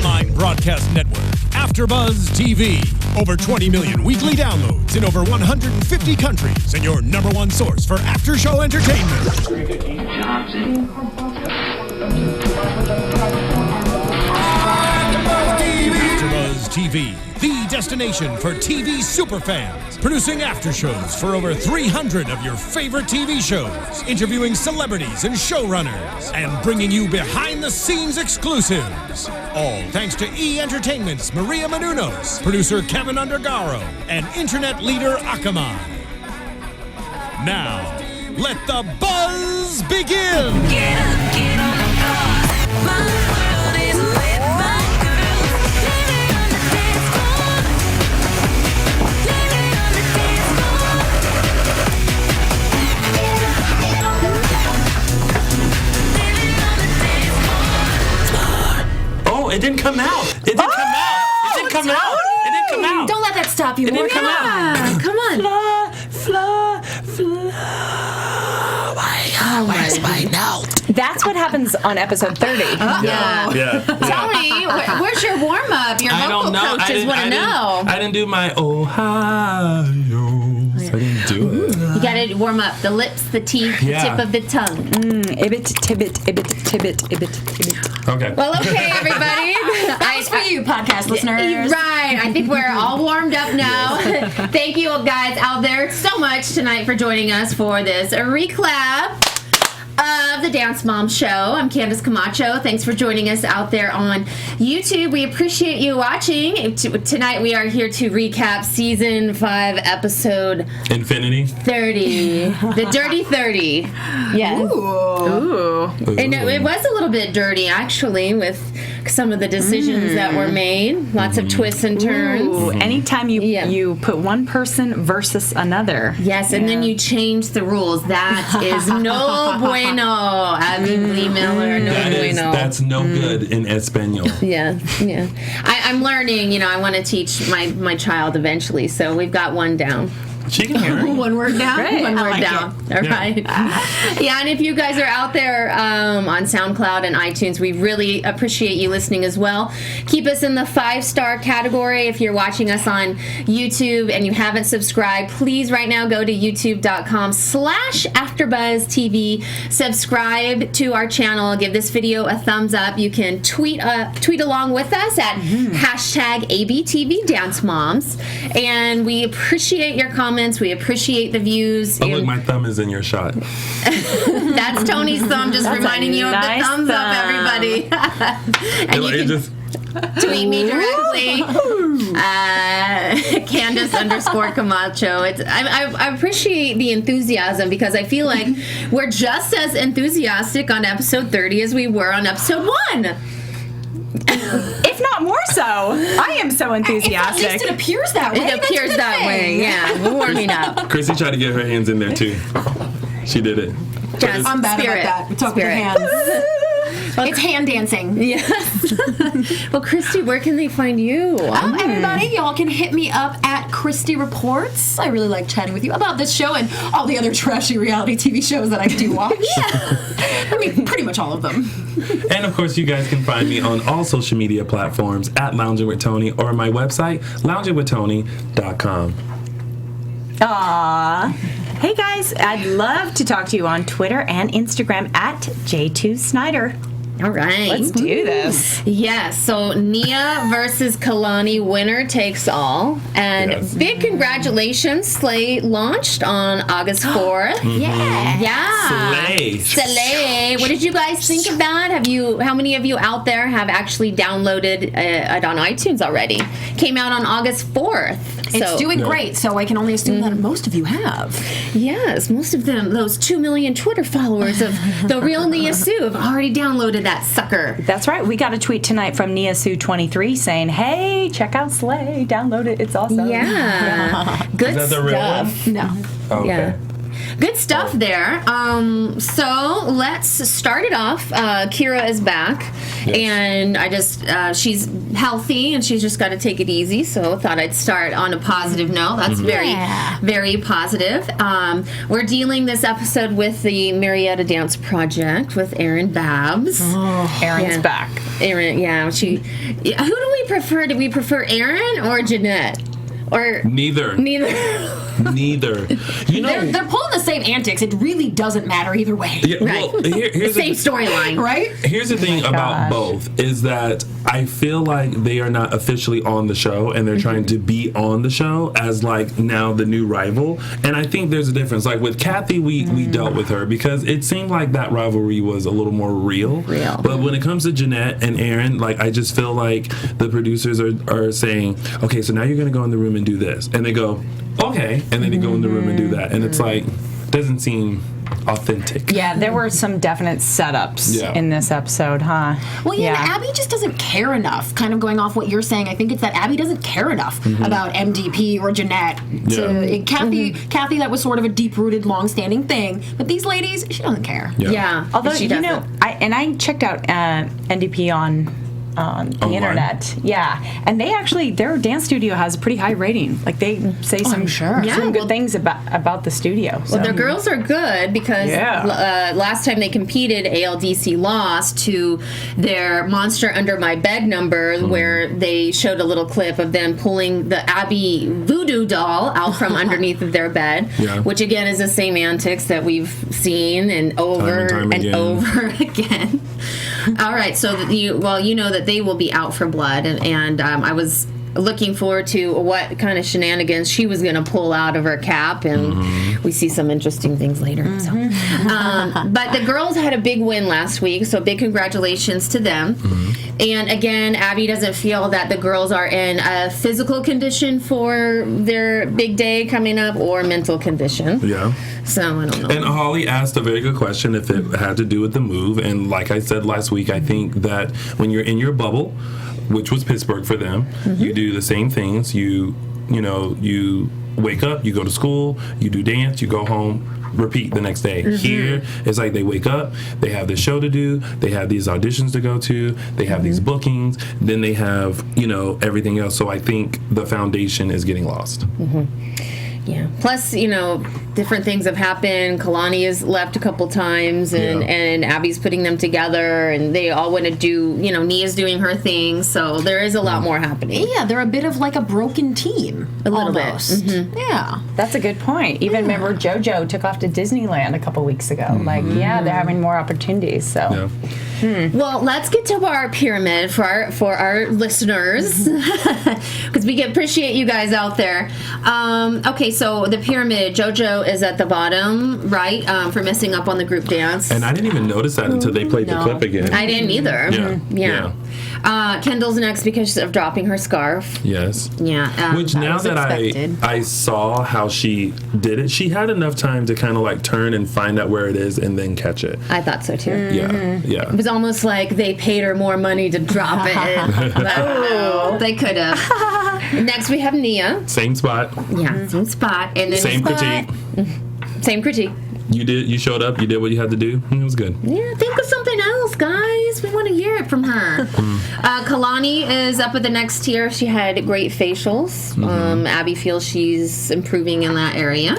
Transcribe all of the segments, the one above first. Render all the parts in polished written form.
online broadcast network, AFTERBUZZ TV. Over 20 million weekly downloads in over 150 countries, and your number one source for after-show entertainment. AFTERBUZZ TV, the destination for TV superfans. Producing after shows for over 300 of your favorite TV shows. Interviewing celebrities and showrunners. And bringing you behind-the-scenes exclusives. All thanks to E! Entertainment's Maria Menounos, producer Kevin Undergaro, and internet leader Akamai. Now, let the buzz begin! Get up, get on the bus. My world is with my girls. Living on the dance floor. Living on the dance floor. Living on the dance floor. Oh, it didn't come out. It didn't come out. It didn't come out. It didn't come out. Don't let that stop you. It didn't come out. Come on. Fly. Where's my note? That's what happens on episode 30. Yeah. Tony, where's your warm up? Your I vocal don't know. coaches want to know. I didn't do my Ohio. I didn't do it. You got to warm up the lips, the teeth, the tip of the tongue. Ibit, tibbit, ibit, tibbit, ibit, ibit. Okay. Well, okay, everybody. That's for you, podcast listeners. Right. I think we're all warmed up now. Thank you guys out there so much tonight for joining us for this recap of the Dance Moms show. I'm Candice Camacho. Thanks for joining us out there on YouTube. We appreciate you watching. Tonight we are here to recap season 5, episode Infinity. 30. The Dirty 30. Yes. Ooh. And it was a little bit dirty, actually, with some of the decisions that were made. Lots of twists and turns. Ooh. Anytime you put one person versus another. Yes, and then you change the rules. That is no bueno. Abby Lee Miller, no bueno. That's no good in Espanol. Yeah. I'm learning. I want to teach my child eventually, so we've got one down. She can hear it. One word down. Great. One word I like down. All right. Yeah, and if you guys are out there on SoundCloud and iTunes, we really appreciate you listening as well. Keep us in the 5-star category. If you're watching us on YouTube and you haven't subscribed, please right now go to youtube.com/AfterBuzzTV. Subscribe to our channel. Give this video a thumbs up. You can tweet along with us at #ABTV Dance Moms. And we appreciate your comments. We appreciate the views. Oh, look, my thumb is in your shot. That's Tony's thumb, just reminding you of the thumbs up, everybody. And you can tweet me directly. Candice_Camacho. I appreciate the enthusiasm because I feel like we're just as enthusiastic on episode 30 as we were on episode 1. If not more so. I am so enthusiastic. At least it appears that way. It appears that way. Yeah, we're warming up. Chrissy tried to get her hands in there too. She did it. Just I'm bad spirit. about that. We talk with your Spirit. hands. It's hand dancing. Yes. Well, Christy, where can they find you? Everybody, y'all can hit me up at Christy Reports. I really like chatting with you about this show and all the other trashy reality TV shows that I do watch. I mean, pretty much all of them. And of course, you guys can find me on all social media platforms at Lounging with Tony or my website, loungingwithtony.com. Aww. Hey guys, I'd love to talk to you on Twitter and Instagram at JJ Snyder. All right. Let's do this. Yes, so Nia versus Kalani, winner takes all. And big congratulations, Slay launched on August 4th. Yeah. Slay. What did you guys think of that? How many of you out there have actually downloaded it on iTunes already? Came out on August 4th. It's doing great, so I can only assume that most of you have. Yes, most of them, those 2 million Twitter followers of the real Nia Sue have already downloaded that sucker. That's right. We got a tweet tonight from Nia Sue 23 saying, "Hey, check out Slay. Download it. It's awesome." Yeah. Good Is that the real stuff. one? No. Oh, okay. Yeah. Good stuff there. So let's start it off. Kira is back, and I just she's healthy, and she's just got to take it easy. So I thought I'd start on a positive note. That's very positive. We're dealing this episode with the Marietta Dance Project with Erin Babs. Erin's back. Erin, yeah. Who do we prefer? Do we prefer Erin or Jeanette? Or Neither. You know, They're pulling the same antics. It really doesn't matter either way. yeah, well, here's same storyline, Right? Here's the thing about both is that I feel like they are not officially on the show, and they're trying to be on the show as like now the new rival. And I think there's a difference. Like with Kathy, we dealt with her because it seemed like that rivalry was a little more real. But when it comes to Jeanette and Erin, like I just feel like the producers are saying, okay, so now you're gonna go in the room and do this, and they go, okay, and then they go in the room and do that, and it's like doesn't seem authentic. Yeah, there were some definite setups in this episode, huh? Well, yeah, and Abby just doesn't care enough. Kind of going off what you're saying, I think it's that Abby doesn't care enough about MDP or Jeanette. Kathy, that was sort of a deep-rooted, long-standing thing. But these ladies, she doesn't care. Yeah. Although, she you doesn't. know, I checked out NDP on the Online? internet. Yeah. And they actually, their dance studio has a pretty high rating. Like they say some good things about the studio. Well, their girls are good because last time they competed, ALDC lost to their Monster Under My Bed number, where they showed a little clip of them pulling the Abby voodoo doll out from underneath of their bed, which again is the same antics that we've seen and over and over again. All right, so you know that they will be out for blood, and I was looking forward to what kind of shenanigans she was going to pull out of her cap, and we see some interesting things later. So. But the girls had a big win last week, so big congratulations to them. And again, Abby doesn't feel that the girls are in a physical condition for their big day coming up or mental condition. Yeah. So I don't know. And Holly asked a very good question if it had to do with the move. And like I said last week, I think that when you're in your bubble, which was Pittsburgh for them, you do the same things. You wake up, you go to school, you do dance, you go home, repeat the next day. Here, it's like they wake up, they have this show to do, they have these auditions to go to, they have these bookings, then they have, everything else. So I think the foundation is getting lost. Yeah. Plus, different things have happened. Kalani has left a couple times, and Abby's putting them together, and they all want to do, Nia's doing her thing, so there is a lot more happening. Yeah, they're a bit of like a broken team. A little almost. bit. Yeah. That's a good point. Even remember JoJo took off to Disneyland a couple weeks ago. Like, they're having more opportunities, so. Well, let's get to our pyramid for our listeners, because we appreciate you guys out there. Okay, so the pyramid, JoJo is at the bottom, right, for messing up on the group dance. And I didn't even notice that until they played the clip again. I didn't either. Yeah. Kendall's next because of dropping her scarf. Yes. Yeah. Which now that I saw how she did it, she had enough time to kind of like turn and find out where it is and then catch it. I thought so too. Yeah. It was almost like they paid her more money to drop it. But they could have. Next we have Nia. Same spot. Yeah, same spot. And then Same critique. Same critique. You showed up, you did what you had to do. It was good. Yeah, think of something else, guys. We want to hear it from her. Kalani is up at the next tier. She had great facials. Abby feels she's improving in that area.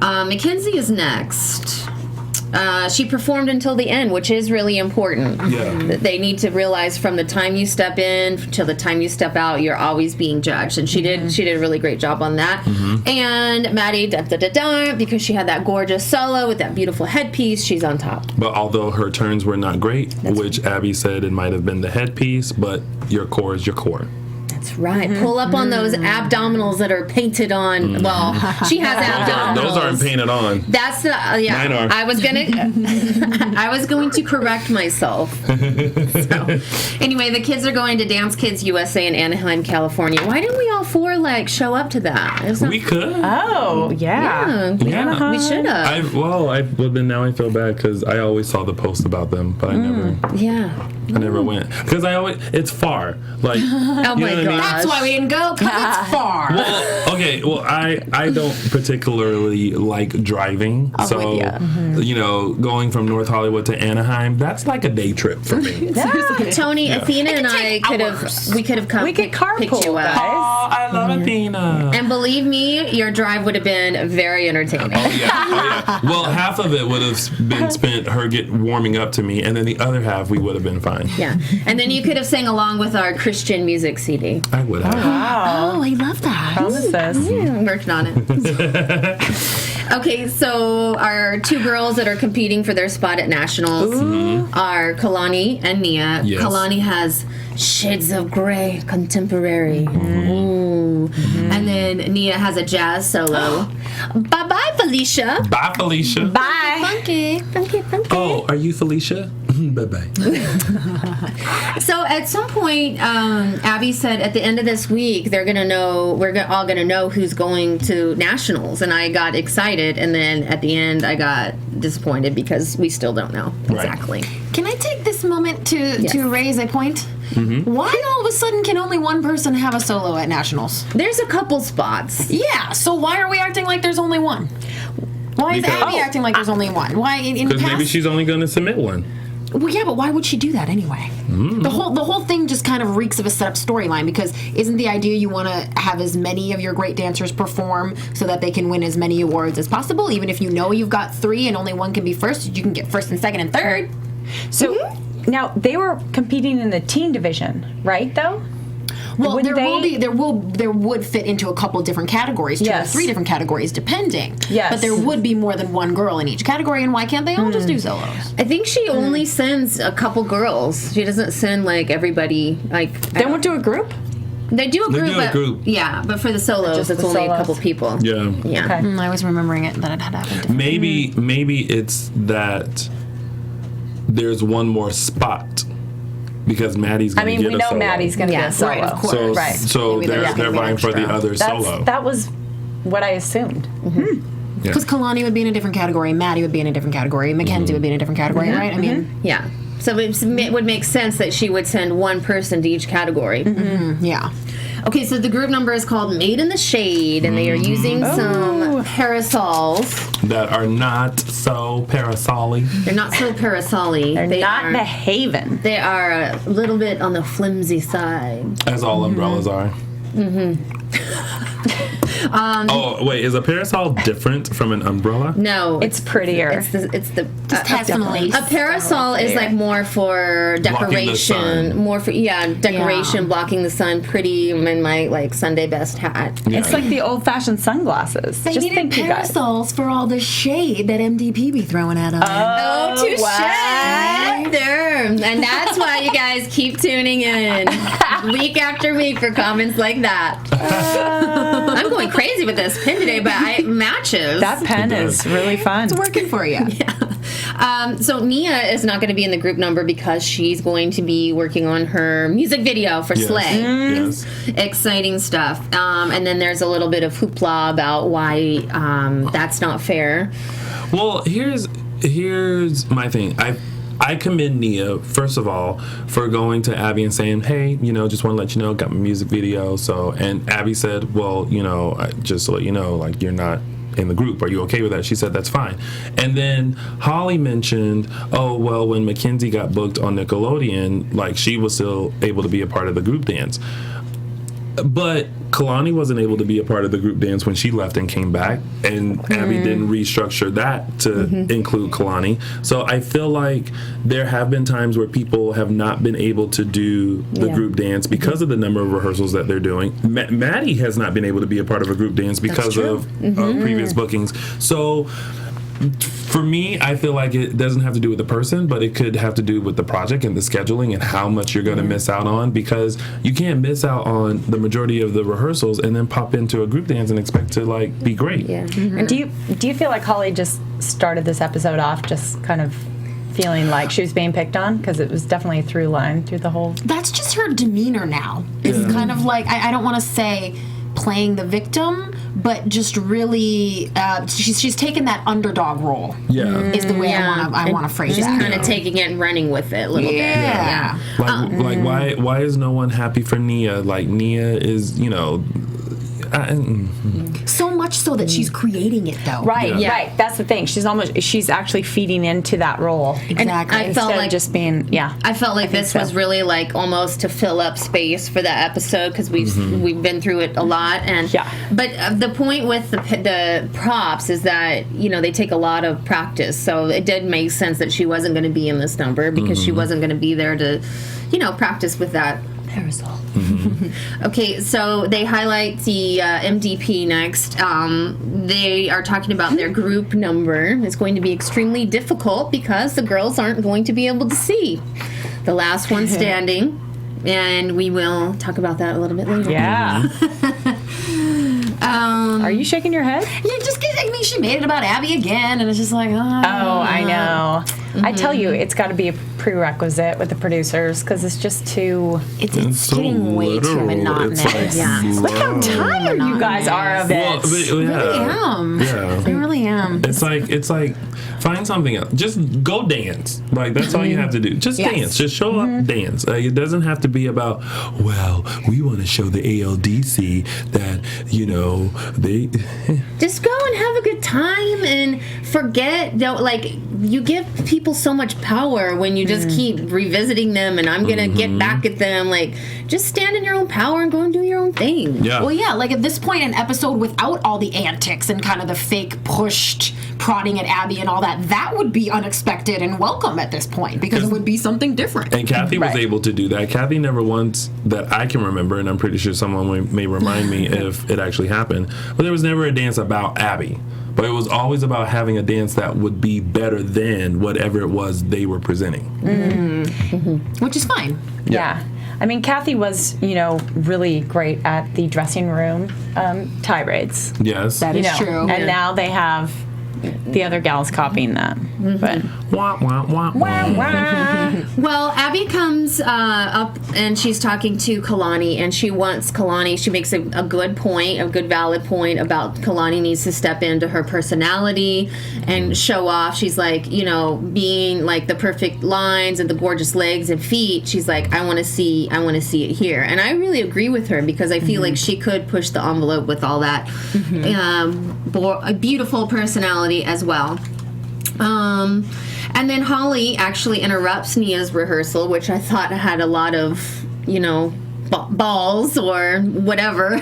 Mackenzie is next. She performed until the end, which is really important. Yeah. They need to realize from the time you step in till the time you step out, you're always being judged. And she did a really great job on that. And Maddie, because she had that gorgeous solo with that beautiful headpiece, she's on top. But although her turns were not great, which Abby said it might have been the headpiece, but your core is your core. That's right. Pull up on those abdominals that are painted on. Well, she has abdominals. Those aren't painted on. That's the Mine are. I was going to correct myself. So, anyway, the kids are going to Dance Kids USA in Anaheim, California. Why didn't we all four show up to that? We could. Oh, yeah. We should have. Then now I feel bad because I always saw the post about them, but I never. Yeah. I never went because it's far. Like, Oh my That's why we didn't go, because it's far. Well, okay. Well, I don't particularly like driving, so you know, going from North Hollywood to Anaheim, that's like a day trip for me. Tony, Athena, and I could have come. We could carpool, picked you up. guys. Oh, I love Athena. And believe me, your drive would have been very entertaining. Oh yeah. Well, half of it would have been spent her warming up to me, and then the other half we would have been fine. Yeah, and then you could have sang along with our Christian music CD. I would have. Wow. Oh, I love that. Promises. I'm working on it. Okay, so our two girls that are competing for their spot at Nationals are Kalani and Nia. Yes. Kalani has Shades of Grey Contemporary. Ooh. And then Nia has a jazz solo. Bye-bye, Felicia. Bye, Felicia. Bye. Funky. Oh, are you Felicia? Bye-bye. So at some point, Abby said at the end of this week, they're going to know, all going to know who's going to Nationals. And I got excited. And then at the end, I got disappointed because we still don't know exactly. Can I take this moment to raise a point? Why all of a sudden can only one person have a solo at Nationals? There's a couple spots. Yeah, so why are we acting like there's only one? Why is Because- Abby acting like there's only one? Why in Because past? maybe she's only going to submit one. Well, yeah, but why would she do that anyway? The whole thing just kind of reeks of a setup storyline, because isn't the idea you want to have as many of your great dancers perform so that they can win as many awards as possible? Even if you know you've got three and only one can be first, you can get first and second and third. So now they were competing in the teen division, right? Though. Well, Wouldn't there would fit into a couple different categories, 2 or 3 different categories, depending. Yes. But there would be more than one girl in each category, and why can't they all just do solos? I think she only sends a couple girls. She doesn't send like everybody. Like They won't do a group. They do a They group. do a but, group. Yeah, but for the solos, Just it's the only a solos. couple people. Yeah. Yeah. Okay. I was remembering it that it had happened. Maybe it's that there's one more spot because Maddie's I going to mean, get we a know solo. Maddie's going to Yeah, get a solo. right, of course. So, Right. so Maybe they're they're gonna vying for the extra. other solo. That was what I assumed. Because Kalani would be in a different category, Maddie would be in a different category, Mackenzie would be in a different category, right? I mean, Yeah. So it would make sense that she would send one person to each category. yeah. Okay, so the group number is called Made in the Shade, and they are using some parasols. That are not so parasol-y. They're not so parasol-y. They're not are, behaving. They are a little bit on the flimsy side. As all umbrellas are. Oh, wait, is a parasol different from an umbrella? No, It's prettier. It's the has some lace. a parasol is like more for Blocking the sun. decoration, more for decoration, blocking the sun. Pretty in my like Sunday best hat. Yeah. It's like the old-fashioned sunglasses. They Just needed think, you guys. parasols for all the shade that MDP be throwing at them. Oh, touche! wow. There. And that's why you guys keep tuning in week after week for comments like that. I'm going crazy with this pin today, but it matches. That pen is really fun. It's working for you. So Nia is not going to be in the group number because she's going to be working on her music video for Yes. Slay. Yes. Exciting stuff. And then there's a little bit of hoopla about why that's not fair. Well, here's my thing. I commend Nia, first of all, for going to Abby and saying, hey, just want to let you know, got my music video. So, and Abby said, well, just to let you know, like, you're not in the group. Are you okay with that? She said, that's fine. And then Holly mentioned, oh, well, when Mackenzie got booked on Nickelodeon, like, she was still able to be a part of the group dance. But Kalani wasn't able to be a part of the group dance when she left and came back, and Abby didn't restructure that to include Kalani. So I feel like there have been times where people have not been able to do the group dance because of the number of rehearsals that they're doing. Maddie has not been able to be a part of a group dance because of previous bookings. So for me, I feel like it doesn't have to do with the person, but it could have to do with the project and the scheduling and how much you're going to miss out on, because you can't miss out on the majority of the rehearsals and then pop into a group dance and expect to like be great. Yeah. And do you feel like Holly just started this episode off just kind of feeling like she was being picked on? Because it was definitely a through line through the whole... That's just her demeanor now. It's kind of like, I don't want to say playing the victim, but just really, she's taken that underdog role. Yeah. Is the way I want to phrase She's that. kind of taking it and running with it a little bit. Yeah. Like why is no one happy for Nia? Like Nia is, So much so that she's creating it, though. Right, Yeah. right. That's the thing. She's actually feeding into that role. Exactly. I felt Instead like of just being, I felt like this was really like almost to fill up space for that episode because we've been through it a lot, and but the point with the props is that they take a lot of practice, so it did make sense that she wasn't going to be in this number because she wasn't going to be there to practice with that parasol. Okay, so they highlight the MDP next. They are talking about their group number. It's going to be extremely difficult because the girls aren't going to be able to see the last one standing, and we will talk about that a little bit later. Yeah. Are you shaking your head? Yeah, just because, she made it about Abby again, and it's just like, Oh, I know. I tell you, it's got to be a prerequisite with the producers because it's just too. It's so getting way too literal. monotonous. It's like Look how tired you guys are of it. Well, I really am. It's like find something else. Just go dance. Like that's all you have to do. Just dance. Just show up, dance. It doesn't have to be about. Well, we want to show the ALDC that they. Just go and have a good time and forget. Like you give people so much power when you just keep revisiting them, and I'm gonna get back at them. Like just stand in your own power and go and do your own thing. Yeah. Well, yeah, like at this point, an episode without all the antics and kind of the fake pushed prodding at Abby and all that would be unexpected and welcome at this point because it would be something different. And Kathy was able to do that. Kathy never once that I can remember, and I'm pretty sure someone may remind me if it actually happened, but there was never a dance about Abby. But it was always about having a dance that would be better than whatever it was they were presenting. Which is fine. Yeah. I mean, Kathy was, really great at the dressing room tirades. Yes. That is true. And now they have the other gals copying that. But Wah, wah, wah, wah. Well, Abby comes up and she's talking to Kalani, and she wants Kalani. She makes a good point, a good valid point about Kalani needs to step into her personality and show off. She's like, being like the perfect lines and the gorgeous legs and feet. She's like, I want to see it here, and I really agree with her because I feel like she could push the envelope with all that a beautiful personality as well. And then Holly actually interrupts Nia's rehearsal, which I thought had a lot of, balls or whatever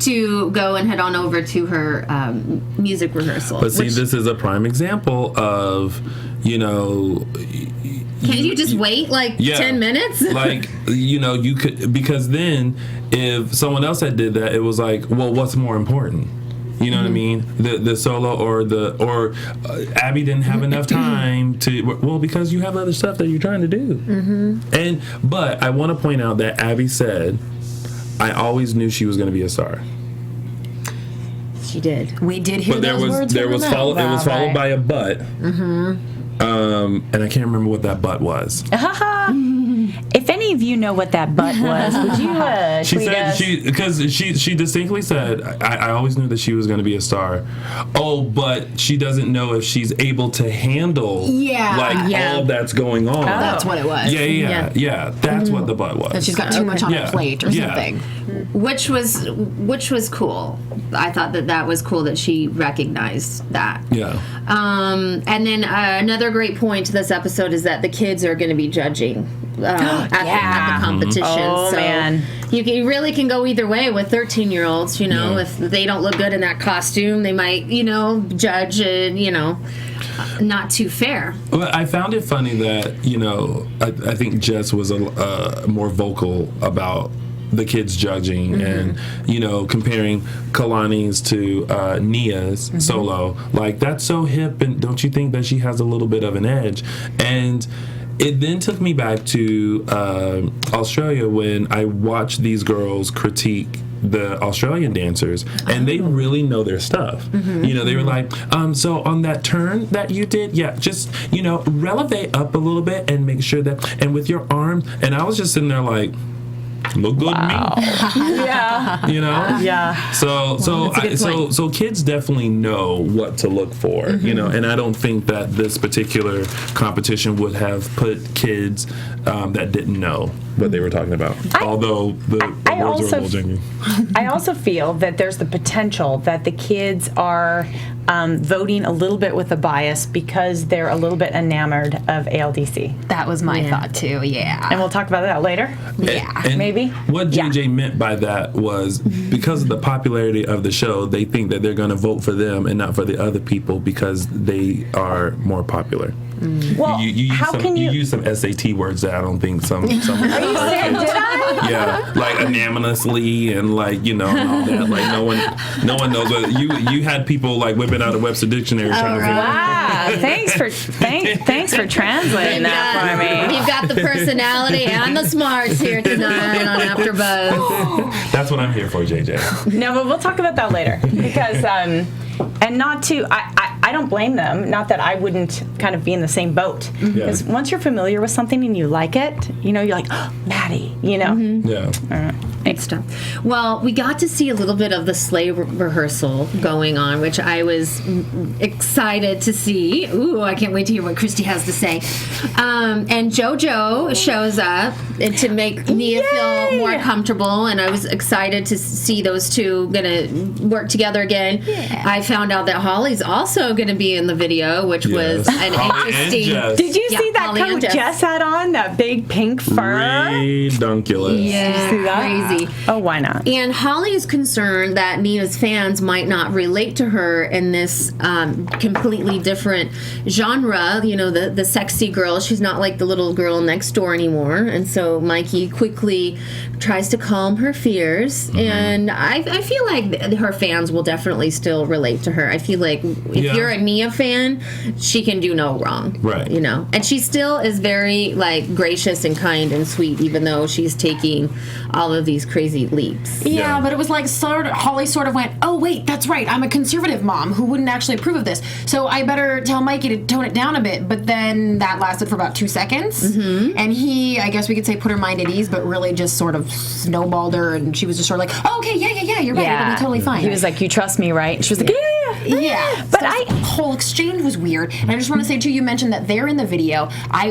to go and head on over to her music rehearsal. But see, this is a prime example of, Can't you just wait 10 minutes? Like, you could, because then if someone else had did that, it was like, well, what's more important? You know what I mean? The solo or Abby didn't have enough time to, because you have other stuff that you're trying to do. But I want to point out that Abby said, I always knew she was going to be a star. She did. We did hear those words. It was followed by a but. And I can't remember what that but was. if any of you know what that butt was, would you tweet us? She distinctly said, I always knew that she was going to be a star. Oh, but she doesn't know if she's able to handle all that's going on. That's what it was. Yeah. That's what the butt was. That she's got too much on her plate or something. Which was cool. I thought that was cool that she recognized that. Yeah. And then another great point to this episode is that the kids are going to be judging at the competition. Oh, so man. You really can go either way with 13-year-olds. You know, if they don't look good in that costume, they might, judge and, not too fair. Well, I found it funny that, I think Jess was more vocal about the kids judging and comparing Kalani's to Nia's solo. Like, that's so hip, and don't you think that she has a little bit of an edge? And it then took me back to Australia when I watched these girls critique the Australian dancers, and they really know their stuff. They were like, so on that turn that you did, just relevate up a little bit and make sure that, and with your arm, and I was just sitting there like, look good to me. Yeah. You know? Yeah. So kids definitely know what to look for, you know, and I don't think that this particular competition would have put kids that didn't know what they were talking about. Although the words were a little janky. I also feel that there's the potential that the kids are voting a little bit with a bias because they're a little bit enamored of ALDC. That was my thought too. Yeah. And we'll talk about that later. And Maybe. What JJ meant by that was because of the popularity of the show, they think that they're going to vote for them and not for the other people because they are more popular. Well, you use some SAT words that I don't think some. Are you saying, did I? Yeah, like anonymously and like, you know, and all that. Like no one knows what you had people like whipping out a Webster dictionary trying to figure out. Wow, thanks for translating that for me. We've got the personality and the smarts here tonight on AfterBuzz. That's what I'm here for, JJ. No, but we'll talk about that later because and not to I don't blame them. Not that I wouldn't kind of be in the same boat because once you're familiar with something and you like it, you know, you're like, oh, Maddie, you know. Yeah. Next time. Well, we got to see a little bit of the sleigh rehearsal going on, which I was excited to see. Ooh, I can't wait to hear what Christy has to say. And JoJo shows up to make Nia feel more comfortable, and I was excited to see those two gonna work together again. Yeah. I found out that Holly's also gonna be in the video, which was an interesting. Did you see that Holly coat and Jess. Jess had on? That big pink fur? Redunculous. Yeah, Did you see that? crazy. Oh, why not? And Holly is concerned that Nia's fans might not relate to her in this completely different genre. You know, the sexy girl. She's not like the little girl next door anymore. And so Mikey quickly tries to calm her fears. And I feel like her fans will definitely still relate to her. I feel like if you're a Nia fan, she can do no wrong. Right. You know? And she still is very, like, gracious and kind and sweet, even though she's taking all of these crazy leaps. Yeah, but it was like Holly sort of went, oh, wait, that's right. I'm a conservative mom who wouldn't actually approve of this. So I better tell Mikey to tone it down a bit. But then that lasted for about 2 seconds. And he, I guess we could say, put her mind at ease, but really just sort of snowballed her. And she was just sort of like, oh, okay, yeah, you're right. It'll be totally fine. He was like, you trust me, right? And she was like, yeah. But so the whole exchange was weird. And I just want to say, too, you mentioned that they're in the video.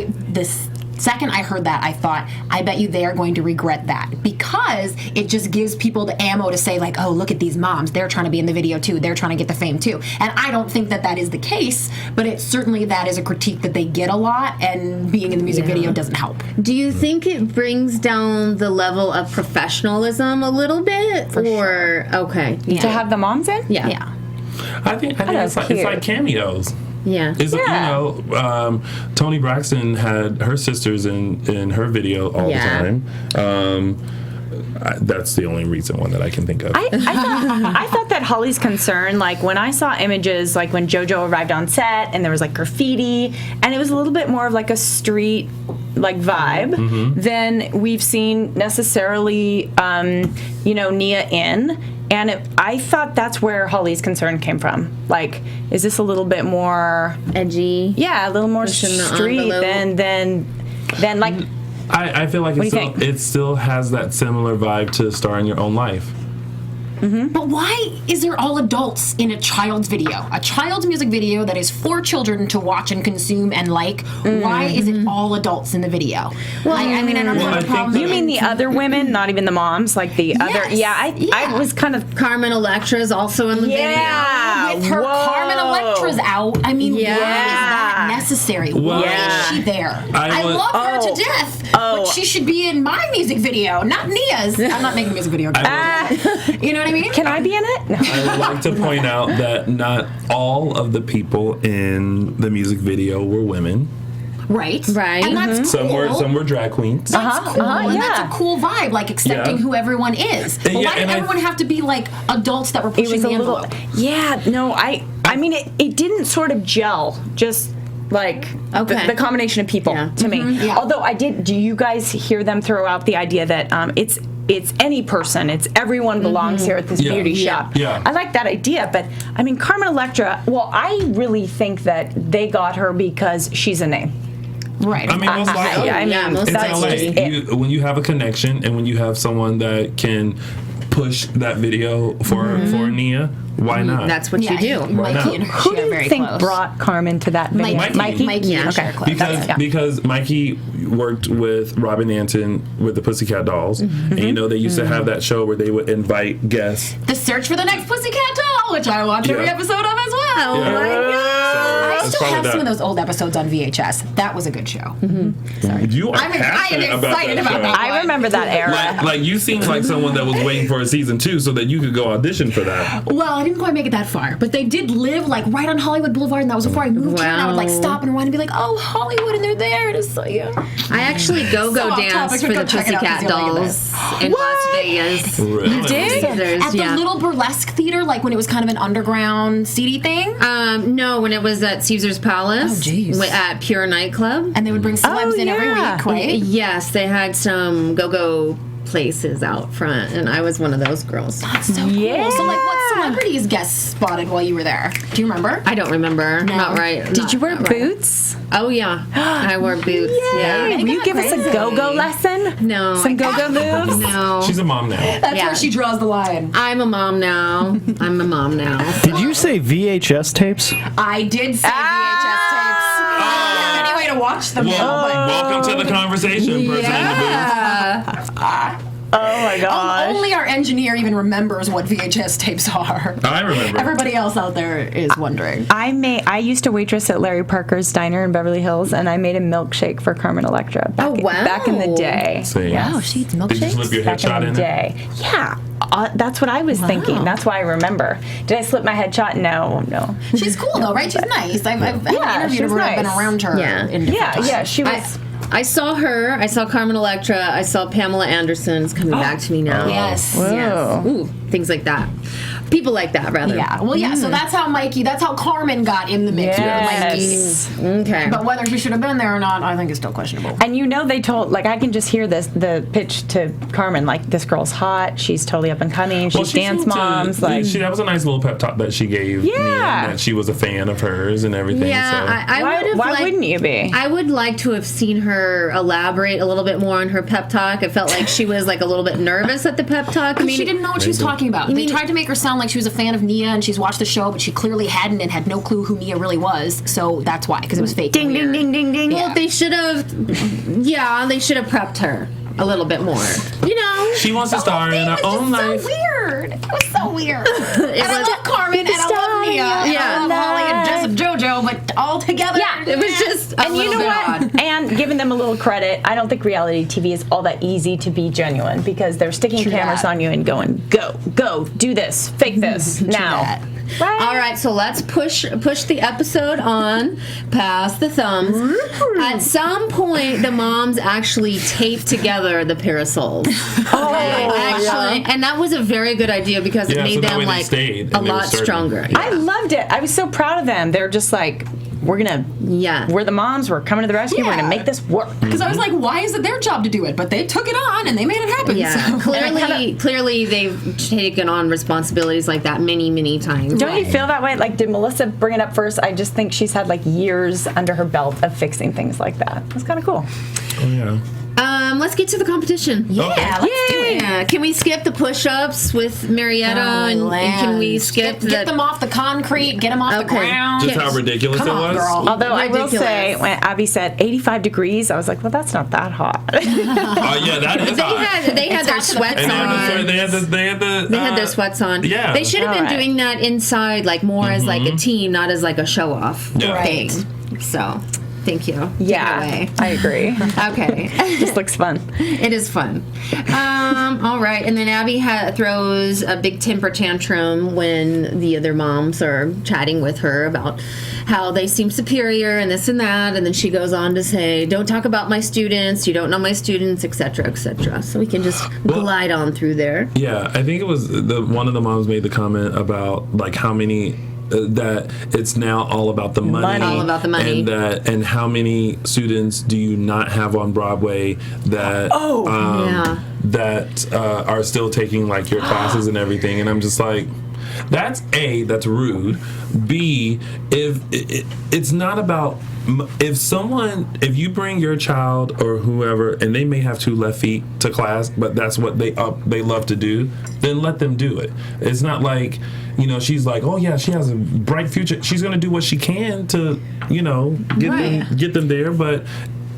This second I heard that, I thought, I bet you they are going to regret that, because it just gives people the ammo to say, like, oh, look at these moms. They're trying to be in the video, too. They're trying to get the fame, too. And I don't think that that is the case, but it's certainly that is a critique that they get a lot, and being in the music video doesn't help. Do you think it brings down the level of professionalism a little bit? Okay. to have the moms in? Yeah. I think it's like cameos. Yeah. It's like, you know, Toni Braxton had her sisters in her video all the time. That's the only recent one that I can think of. I thought that Holly's concern, like when I saw images, like when JoJo arrived on set and there was like graffiti, and it was a little bit more of like a street like vibe than we've seen necessarily, you know, Nia in. And I thought that's where Holly's concern came from. Like, is this a little bit more edgy? Yeah, a little more street than like. I feel like it still has that similar vibe to Star in Your Own Life. But why is there all adults in a child's video? A child's music video that is for children to watch and consume and like. Why is it all adults in the video? Well, I mean, I don't have a problem. You mean the other women, not even the moms, like the other? Yeah, I was kind of. Carmen Electra is also in the video. With her Carmen Electra's out. I mean, why is that necessary? Why is she there? I love her to death, but she should be in my music video, not Nia's. I'm not making a music video. You know what I mean? Can I be in it? No. I would like to point out that not all of the people in the music video were women. Right. And that's cool. Some were drag queens. That's cool. And that's a cool vibe, like accepting who everyone is. But why did everyone have to be like adults that were pushing the envelope? I mean, it didn't sort of gel, just like the combination of people to me. Yeah. Although do you guys hear them throw out the idea that it's any person, it's everyone belongs here at this beauty shop. I like that idea, but I mean, Carmen Electra, well, I really think that they got her because she's a name. Right. I mean, most likely. Yeah, I mean, Yeah, most It's likely. LA. When you have a connection and when you have someone that can push that video for Nia, why not? That's what you do. Mikey and Who she do are you very think close. brought Carmen to that video? Mikey. Mikey Yeah. and she Okay. are close. Because Mikey worked with Robin Anton with the Pussycat Dolls, and you know they used to have that show where they would invite guests. The Search for the Next Pussycat Doll, which I watch every Yeah. episode of as well. Oh Yeah. my God. I It's still probably have some that. of those old episodes on VHS. That was a good show. You are I am passionate about excited that about show. that. I remember that era. Like you seem like someone that was waiting for a season 2 so that you could go audition for that. Well, I didn't quite make it that far, but they did live like right on Hollywood Boulevard, and that was before I moved here. And I would like Wow. stop and rewind and be like, "Oh, Hollywood," and they're there. And it's so yeah. I actually go-go So off danced topic, for but the go check it out Pussycat 'cause you'll like Dolls in Las Vegas. Really? You did? There's- At the yeah. little burlesque theater, like when it was kind of an underground seedy thing, No, when it was at Caesar's Palace. Oh, geez. At Pure Nightclub. and they would bring celebs in every yeah. week, right? Yes, they had some go-go places out front, and I was one of those girls. That's so Yeah. cool. So, like, what celebrities guest spotted while you were there? Do you remember? I don't remember. Not right. Did you wear not right. boots? Oh yeah, I wore boots. Yeah. Will you give us a go-go lesson? No. Some go-go moves? No. She's a mom now. That's Yeah. where she draws the line. I'm a mom now. I'm a mom now. Did you say VHS tapes? I did say VHS tapes. I don't have any way to watch them now, but Welcome to the conversation, person in the booth. Oh my gosh. only our engineer even remembers what VHS tapes are. I remember. Everybody else out there is wondering. I used to waitress at Larry Parker's Diner in Beverly Hills, and I made a milkshake for Carmen Electra back in the day. See. Wow, she eats Did you slip milkshakes? your Back headshot in in the it? day. Yeah. That's what I was thinking. That's why I remember. Did I slip my headshot? No. She's cool though, right? She's nice. I've Yeah, interviewed she's her. I've been nice. around her. Yeah. In different times. Yeah, she was. I saw her. I saw Carmen Electra. I saw Pamela Anderson's coming back to me now. Yes. Yes. Ooh, things like that. People like that, rather. Yeah. Well, yeah. So that's how Carmen got in the mix Yes. with Mikey. Okay. But whether she should have been there or not, I think is still questionable. And they told, like, I can just hear the pitch to Carmen, like, this girl's hot, she's totally up and coming, she's she dance seemed to- moms, like, that was a nice little pep talk that she gave me, Yeah. and that she was a fan of hers and everything. yeah, so. I would have. why wouldn't you be? I would like to have seen her elaborate a little bit more on her pep talk. I felt like she was like a little bit nervous at the pep talk. I mean, She didn't know what she was talking about. They tried to make her sound like she was a fan of Nia and she's watched the show, but she clearly hadn't and had no clue who Nia really was. So that's why, because it was fake. ding, and ding, weird. ding, ding, ding. Yeah. they should have. Yeah, they should have prepped her a little bit more. You know, She wants to star in her own life. So weird. It was so weird. and I was- love Carmen and I love Nia. And Yeah. I love Holly and JoJo, but all together. Yeah. it was just. And you know what? And giving them a little credit, I don't think reality TV is all that easy to be genuine because they're sticking True cameras that. on you and going, go, do this, fake this now. that. Right? All right, so let's push the episode on past the thumbs. At some point, the moms actually taped together the parasols. And that was a very good idea because it Yeah, made so that them way they like stayed a and they were lot certain. stronger. I loved it. I was so proud of them. They're just like, we're the moms, we're coming to the rescue, we're Yeah. gonna make this work. Because I was like, why is it their job to do it? But they took it on and they made it happen. Yeah, So. clearly they've taken on responsibilities like that many times. Don't you feel that way? Like, did Melissa bring it up first? I just think she's had like years under her belt of fixing things like that. It's kind of cool. Oh, yeah. Let's get to the competition. Yeah, let's do it. Yeah, can we skip the push-ups with Marietta and can we skip get them off the concrete, get them off the ground. Just how ridiculous Come it on, was. girl. Although I will Ridiculous. say, when Abby said 85 degrees, I was like, well, that's not that hot. Oh, yeah, that is hot. They had their sweats And on. they had Their sweats on. yeah. They should have been All right. doing that inside, like more as like a team, not as like a show off Yeah. thing. So, thank you. Take it Yeah, away. I agree. Okay. Just looks fun. It is fun. All right, and then Abby throws a big temper tantrum when the other moms are chatting with her about how they seem superior and this and that, and then she goes on to say, "Don't talk about my students. You don't know my students, etc., etc." So we can just glide on through there. Yeah, I think it was one of the moms made the comment about like how many that it's now all about the money. All about the money. and how many students do you not have on Broadway that Yeah. that are still taking like your classes and everything, and I'm just like, That's A, that's rude. B, if it's not about, if you bring your child or whoever and they may have 2 left feet to class, but that's what they love to do, then let them do it. It's not like, she's like, oh yeah, she has a bright future. She's going to do what she can to, get them there, but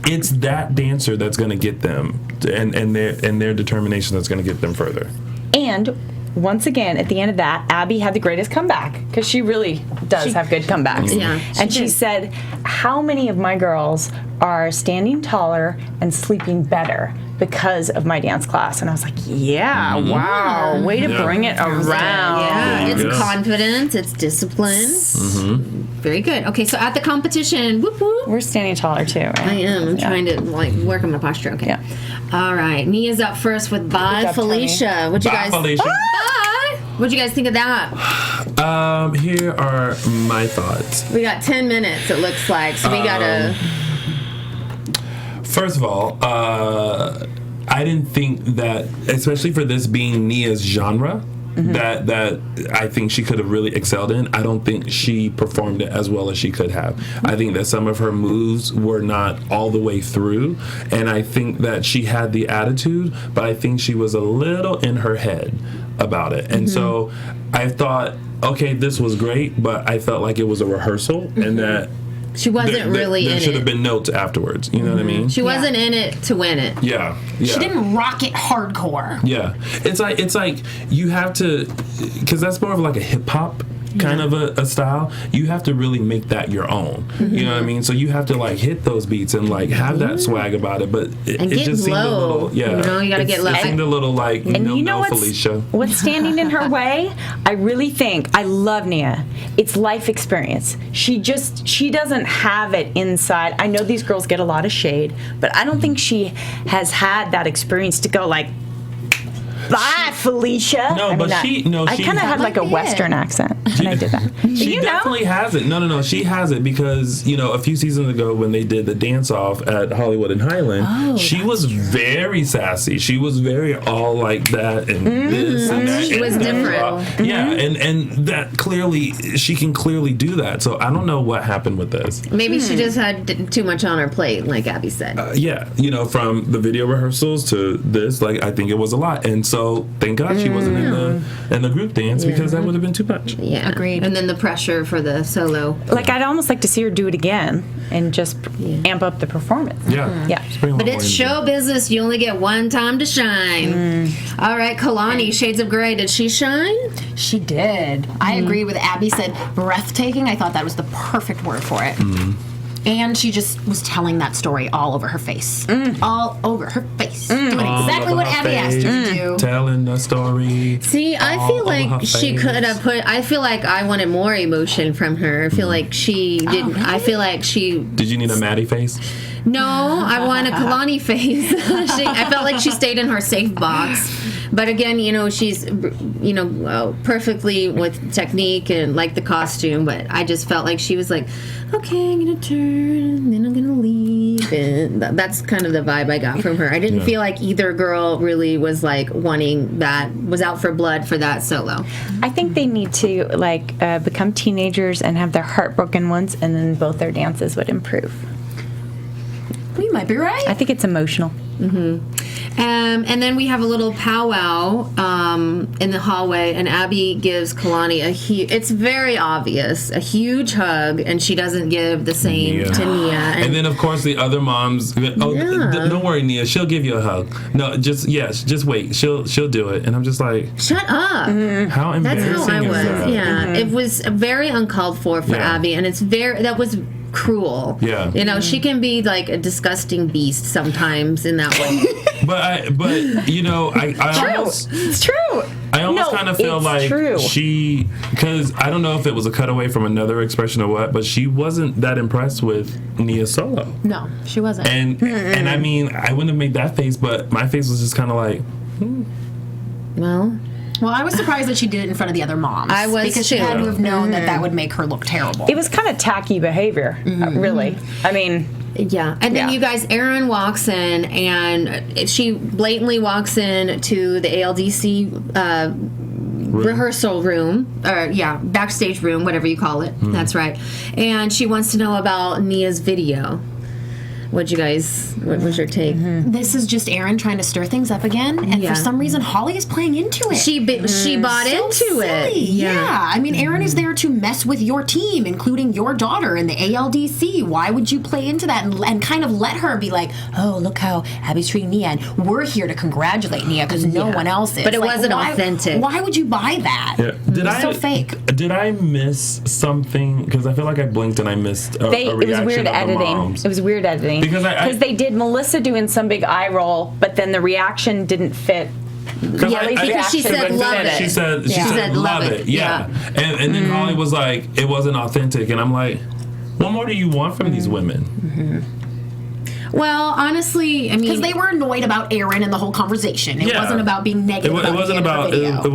it's that dancer that's going to get them, and their determination that's going to get them further. And once again, at the end of that, Abby had the greatest comeback, because she really does have good comebacks. Yeah, and she said, how many of my girls are standing taller and sleeping better because of my dance class? And I was like, yeah, wow, way to bring it around. Yeah, it's confidence, it's discipline. Very good. Okay, so at the competition, whoop whoop. We're standing taller too, right? I am. I'm trying to work on my posture. Okay. Yeah. All right. Nia's up first with Bye job, Felicia. What'd you Bye, guys? Felicia. Bye. What'd you guys think of that? Here are my thoughts. We got 10 minutes. It looks like, so we gotta. First of all, I didn't think that, especially for this being Nia's genre, that I think she could have really excelled in. I don't think she performed it as well as she could have. I think that some of her moves were not all the way through, and I think that she had the attitude, but I think she was a little in her head about it. And so I thought, okay, this was great, but I felt like it was a rehearsal, and that She wasn't really in there it. should have been notes afterwards. You know what I mean? She wasn't in it to win it. Yeah. She didn't rock it hardcore. Yeah, it's like you have to, because that's more of like a hip hop kind of a style. You have to really make that your own. You know what I mean? So you have to like hit those beats and like have that swag about it. But it And get just seemed a low. little, yeah. You gotta get low. It seemed a little like And you know Felicia. what's standing in her way? I really think, I love Nia. It's life experience. She doesn't have it inside. I know these girls get a lot of shade, but I don't think she has had that experience to go like, bye, Felicia. No, I but mean, I kind of had like a Western accent when I did that. She definitely has it. No, she has it because, a few seasons ago when they did the dance off at Hollywood and Highland, she was very sassy. She was very all like that and this and that. She was different. Yeah, and that clearly, she can clearly do that. So I don't know what happened with this. Maybe she just had too much on her plate, like Abby said. Yeah, from the video rehearsals to this, like, I think it was a lot. And so thank God she wasn't in the group dance because that would have been too much. Yeah. Agreed. And then the pressure for the solo. Like, I'd almost like to see her do it again and just amp up the performance. Yeah. Yeah. Just bring a lot But more it's energy. show business. You only get one time to shine. All right, Kalani, Shades of Grey. Did she shine? She did. I agree with Abby said breathtaking. I thought that was the perfect word for it. And she just was telling that story all over her face. All over her face. Doing All exactly over what her Abby asked her to face, do. Telling the story. See, I all feel over her like she face. could have put. I feel like I wanted more emotion from her. I feel like she didn't. I feel like she. Did you need a Maddie face? No, I want a Kalani face. I felt like she stayed in her safe box. But again, she's, perfectly with technique and like the costume. But I just felt like she was like, okay, I'm going to turn and then I'm going to leave. And that's kind of the vibe I got from her. I didn't feel like either girl really was like wanting that, was out for blood for that solo. I think they need to become teenagers and have their heart broken once, and then both their dances would improve. You might be right. I think it's emotional. And then we have a little powwow in the hallway, and Abby gives Kalani it's very obvious, a huge hug, and she doesn't give the same to Nia. And then, of course, the other moms, don't worry, Nia, she'll give you a hug. No, just wait. She'll do it. And I'm just like, shut up. how embarrassing That's how I is was. that? Yeah, it was very uncalled for Abby, and that was cruel. Yeah. She can be like a disgusting beast sometimes in that way. But I almost, It's true. I almost kind of feel like true. she, because I don't know if it was a cutaway from another expression or what, but she wasn't that impressed with Nia's solo. No, she wasn't. And I mean, I wouldn't have made that face, but my face was just kind of like, Well, I was surprised that she did it in front of the other moms. I was because she too. had to have known that would make her look terrible. It was kind of tacky behavior, really. I mean, Yeah, and then Yeah. you guys, Erin walks in, and she blatantly walks in to the ALDC rehearsal room, or backstage room, whatever you call it. That's right. And she wants to know about Nia's video. What was your take? This is just Aaron trying to stir things up again, and for some reason Holly is playing into it. She bought into silly. it. Yeah. I mean, Aaron is there to mess with your team, including your daughter in the ALDC. Why would you play into that and kind of let her be like, oh, look how Abby's treating Nia, and we're here to congratulate Nia because no one else is. But it wasn't authentic. Why would you buy that? Yeah. It's so fake. Did I miss something? Because I feel like I blinked and I missed a reaction it was weird of the editing. moms. It was weird editing. Because they did Melissa doing some big eye roll, but then the reaction didn't fit. Because she said love it. She said love it. Yeah. And then Holly was like, it wasn't authentic. And I'm like, what more do you want from these women? Well, honestly, I mean, because they were annoyed about Aaron and the whole conversation. It wasn't about being negative. It wasn't about Nia. It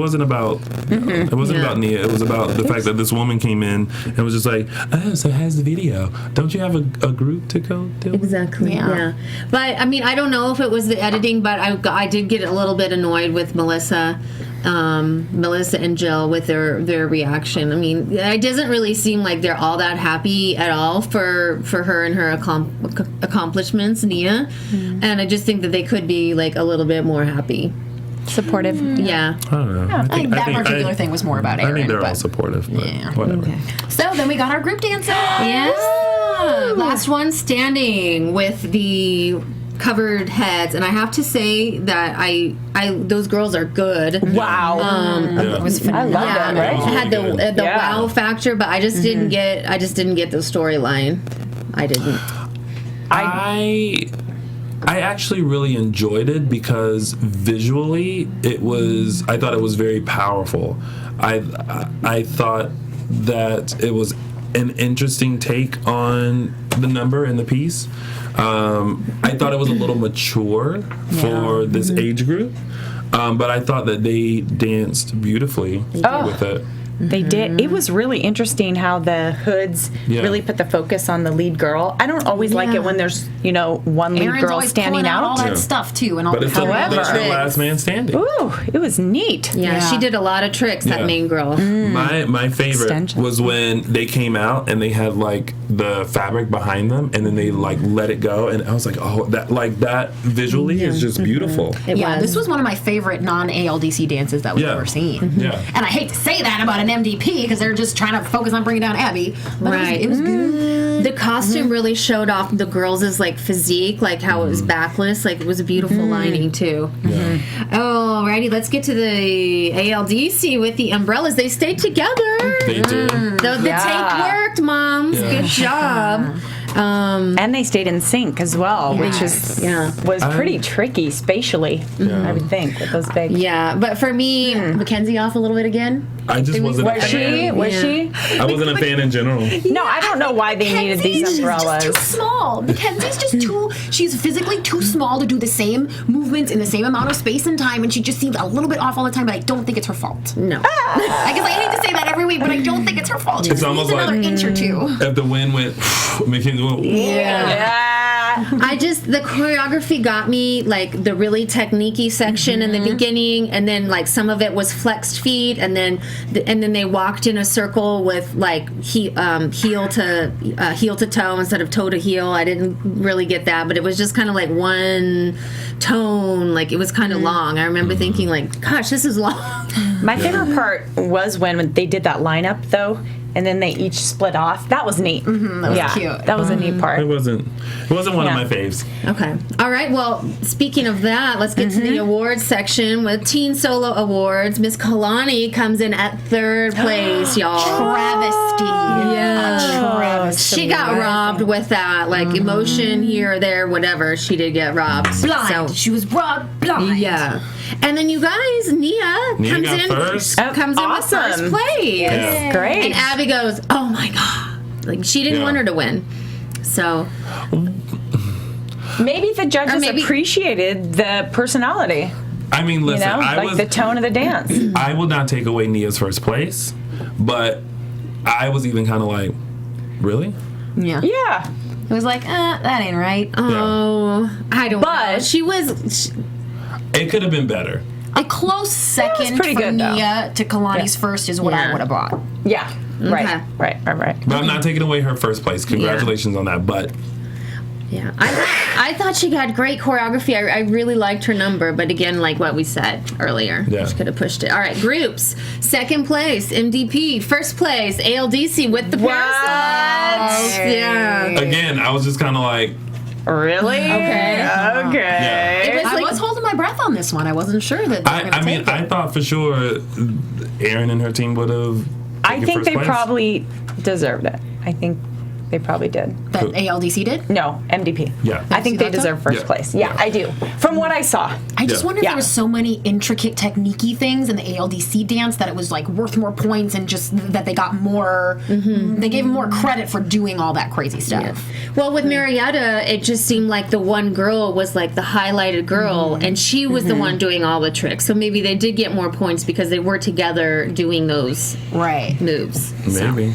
was about the fact that this woman came in and was just like, oh, so how's the video? Don't you have a group to go to? Exactly. Yeah. But I mean, I don't know if it was the editing, but I did get a little bit annoyed with Melissa and Jill with their reaction. I mean, it doesn't really seem like they're all that happy at all for her and her accomplishments, Nia. And I just think that they could be like a little bit more happy. Supportive. Yeah. I don't know. I think that particular thing was more about Aaron. I think they're all supportive, but whatever. Okay. So then we got our group dancer. Yes. Last one standing with the covered heads, and I have to say that I those girls are good. Wow. It was I love Yeah, that, right? it had the wow factor, but I just didn't get the storyline. I didn't. I actually really enjoyed it because visually I thought it was very powerful. I thought that it was an interesting take on the number and the piece. I thought it was a little mature for this age group, but I thought that they danced beautifully with it. They did. It was really interesting how the hoods really put the focus on the lead girl. I don't always like it when there's, one lead Aaron's girl always standing pulling out all out. that stuff too, and all But it's the last man standing. Ooh, it was neat. Yeah, she did a lot of tricks, that main girl. My favorite Extension. was when they came out and they had like the fabric behind them, and then they like let it go, and I was like, oh, that visually is just beautiful. This was one of my favorite non-ALDC dances that we've ever seen. Yeah. And I hate to say that about an MDP because they're just trying to focus on bringing down Abby. But Right. it was good. The costume really showed off the girls' like physique, like how it was backless. Like it was a beautiful lining too. Alrighty, let's get to the ALDC with the umbrellas. They stayed together. They did. The take worked, moms. Good job. And they stayed in sync as well, which was pretty tricky spatially, I would think, with those big. Yeah, but for me, Mackenzie off a little bit again. I just wasn't a fan. Was she? I wasn't a fan in general. No, I don't know why they needed these umbrellas. She's just too small. Mackenzie's just too. She's physically too small to do the same movements in the same amount of space and time, and she just seems a little bit off all the time. But I don't think it's her fault. No. I guess I hate to say that every week, but I don't think it's her fault. She It's just almost needs another like inch or two. if the wind went, Mackenzie went. The choreography got me, like the really technique-y section in the beginning, and then like some of it was flexed feet, and then they walked in a circle with like heel to toe instead of toe to heel. I didn't really get that, but it was just kind of like one tone, like it was kind of long. I remember thinking like, gosh, this is long. My favorite part was when they did that lineup, though, and then they each split off. That was neat. That was cute. That was a neat part. It wasn't one of my faves. Okay. All right. Well, speaking of that, let's get to the awards section with Teen Solo Awards. Miss Kalani comes in at third place, y'all. Travesty. Yeah. Travesty. She got robbed with that, like emotion here or there, whatever. She did get robbed. Blind. So, She was robbed blind. yeah. And then you guys, Nia comes got in first. comes in with Awesome. first place. Yeah. Great. And Abby goes, "Oh my god!" Like she didn't want her to win. So Maybe the judges maybe- appreciated the personality. I mean, listen, the tone of the dance. I will not take away Nia's first place, but I was even kind of like, really? Yeah. Yeah. It was like, that ain't right. I don't know. But She was. It could have been better. A close second pretty for good, though. Nia to Kalani's first is what I would have brought. Yeah. Right. Okay. Right. But I'm not taking away her first place. Congratulations on that. But Yeah, I thought she had great choreography. I really liked her number, but again, like what we said earlier, she could have pushed it. All right, groups. Second place, MDP. First place, ALDC with the parasols. Yeah. again, I was just kind of like, Really? Okay. yeah. I was holding my breath on this one. I wasn't sure that they were I gonna mean, take it. I thought for sure Erin and her team would have. I think they place. probably deserved it. I think they probably did. That ALDC did? No, MDP. Yeah. I think See they that, deserve first Yeah. place. Yeah, Yeah. I do. From what I saw. I just Yeah. wonder if Yeah. there was so many intricate technique-y things in the ALDC dance that it was like worth more points and just that they got more, they gave them more credit for doing all that crazy stuff. Well, with Marietta, it just seemed like the one girl was like the highlighted girl, and she was the one doing all the tricks. So maybe they did get more points because they were together doing those Right. moves. Maybe.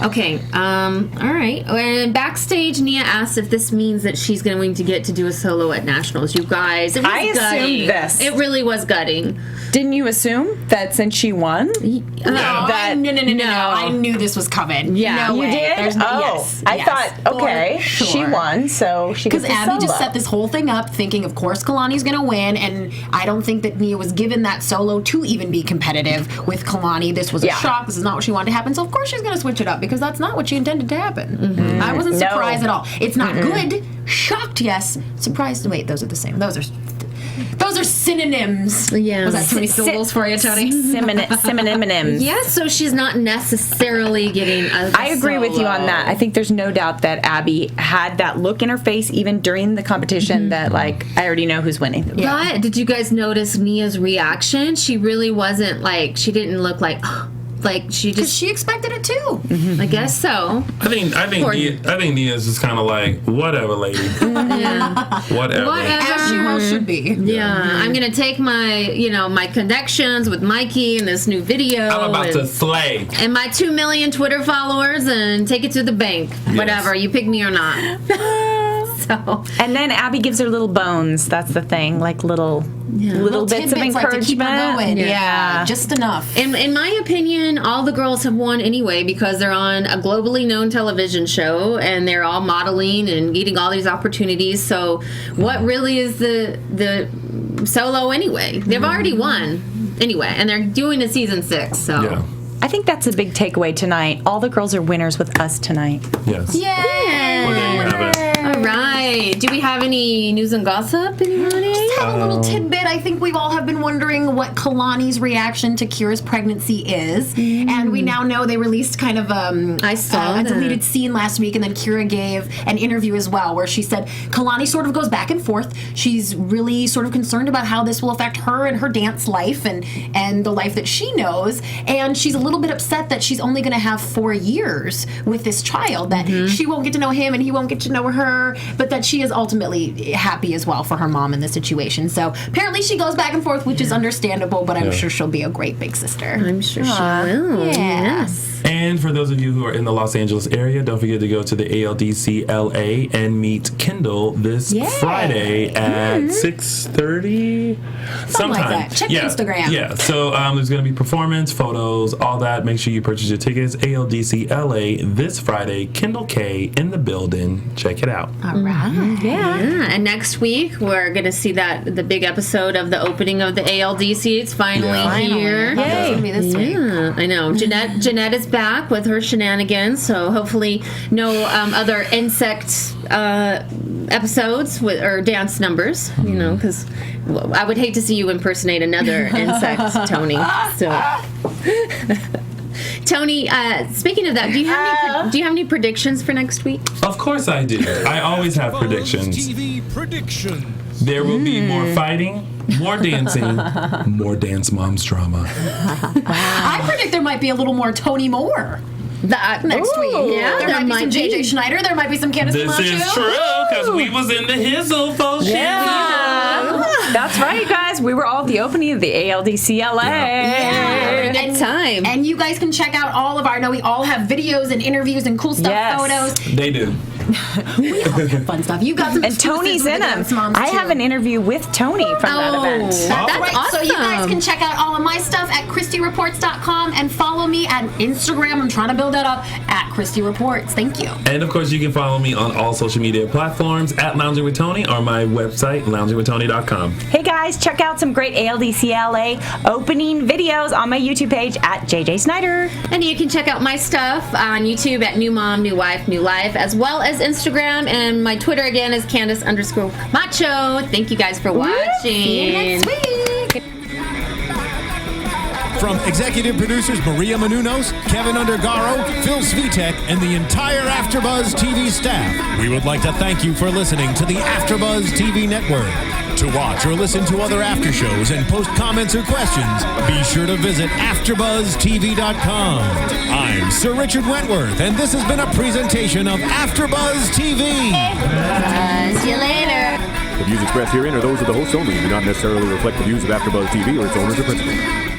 Okay, all right. And backstage, Nia asked if this means that she's going to get to do a solo at Nationals. You guys, it was I assumed gutting. this. It really was gutting. Didn't you assume that since she won? No, I knew this was coming. Yeah. No You way. did? There's no, Oh, yes. I yes, thought, okay, for she sure. won, so she gets Because to Abby just solo. set this whole thing up thinking, of course, Kalani's going to win, and I don't think that Nia was given that solo to even be competitive with Kalani. This was a Yeah. shock. This is not what she wanted to happen, so of course she's going to switch it up because that's not what she intended to happen. I wasn't No. surprised at all. It's not good. Shocked, yes. Surprised. Wait, those are the same. Those are synonyms. Yeah. Was that too many syllables for you, Tony? Synonyms. Yeah, so she's not necessarily getting a I agree with you on that. I think there's no doubt that Abby had that look in her face even during the competition that, like, I already know who's winning. But did you guys notice Nia's reaction? She really wasn't like, she didn't look like she Because just, she expected it too. I guess so. I think Nia's just kind of like, whatever, lady. Whatever. As she well should be. Yeah, I'm gonna take my, my connections with Mikey in this new video. I'm about and, to slay. and my 2 million Twitter followers and take it to the bank. Whatever, you pick me or not. So And then Abby gives her little bones. That's the thing, like little bits of tidbits, encouragement. like, to keep her going. Yeah. Just enough. in my opinion, all the girls have won anyway because they're on a globally known television show and they're all modeling and getting all these opportunities. So what really is the solo anyway? They've already won anyway, and they're doing a season 6. So Yeah. I think that's a big takeaway tonight. All the girls are winners with us tonight. Yes. Yay! Well, there you have it. all right. Do we have any news and gossip? Anybody? Have a little tidbit. I think we've all have been wondering what Kalani's reaction to Kira's pregnancy is, and we now know they released kind of I saw a that. deleted scene last week, and then Kira gave an interview as well where she said Kalani sort of goes back and forth. She's really sort of concerned about how this will affect her and her dance life and the life that she knows, and she's a little bit upset that she's only going to have 4 years with this child, that she won't get to know him and he won't get to know her, but that she is ultimately happy as well for her mom in this situation. So apparently she goes back and forth, which is understandable, but I'm sure she'll be a great big sister. I'm sure she will. Yes. And for those of you who are in the Los Angeles area, don't forget to go to the ALDC LA and meet Kendall this Friday at 6:30. Something like that. Check the Instagram. Yeah, so there's going to be performance, photos, all that. Make sure you purchase your tickets. ALDC LA this Friday. Kendall K in the building. Check it out. All right. Yeah, and next week we're gonna see the big episode of the opening of the ALDC. It's finally here. That's gonna be this week. Yeah, I know. Jeanette is back with her shenanigans, so hopefully no other insect episodes or dance numbers. Because I would hate to see you impersonate another insect, Tony. So. Tony, speaking of that, do you have any predictions for next week? Of course I do. I always have predictions. TV predictions. There will be more fighting, more dancing, more Dance Moms drama. I predict there might be a little more Tony Moore next week. Yeah, there might be some JJ Snyder. There might be some Candice This Camacho. is true, because we was in the hizzle, folks. That's right, guys. We were all at the opening of the ALDC LA. Yeah. Good time. And you guys can check out all of our, I know we all have videos and interviews and cool stuff, Yes. photos. They do. We all have fun stuff. You got some And Tony's in them. I have an interview with Tony from that event. That's Right, awesome. So you guys can check out all of my stuff at ChristyReports.com and follow me at Instagram. I'm trying to build that up at Christy Reports. Thank you. And of course, you can follow me on all social media platforms at Lounging with Tony or my website, loungingwithtony.com. Hey guys, check out some great ALDCLA opening videos on my YouTube page at JJ Snyder. And you can check out my stuff on YouTube at New Mom, New Wife, New Life, as well as Instagram. And my Twitter again is Candice_Camacho. Thank you guys for watching. See you next week. From executive producers Maria Menounos, Kevin Undergaro, Phil Svitek, and the entire AfterBuzz TV staff, we would like to thank you for listening to the AfterBuzz TV network. To watch or listen to other after shows and post comments or questions, be sure to visit AfterBuzzTV.com. I'm Sir Richard Wentworth, and this has been a presentation of AfterBuzz TV. See you later. The views expressed herein are those of the hosts only and do not necessarily reflect the views of AfterBuzz TV or its owners or principals.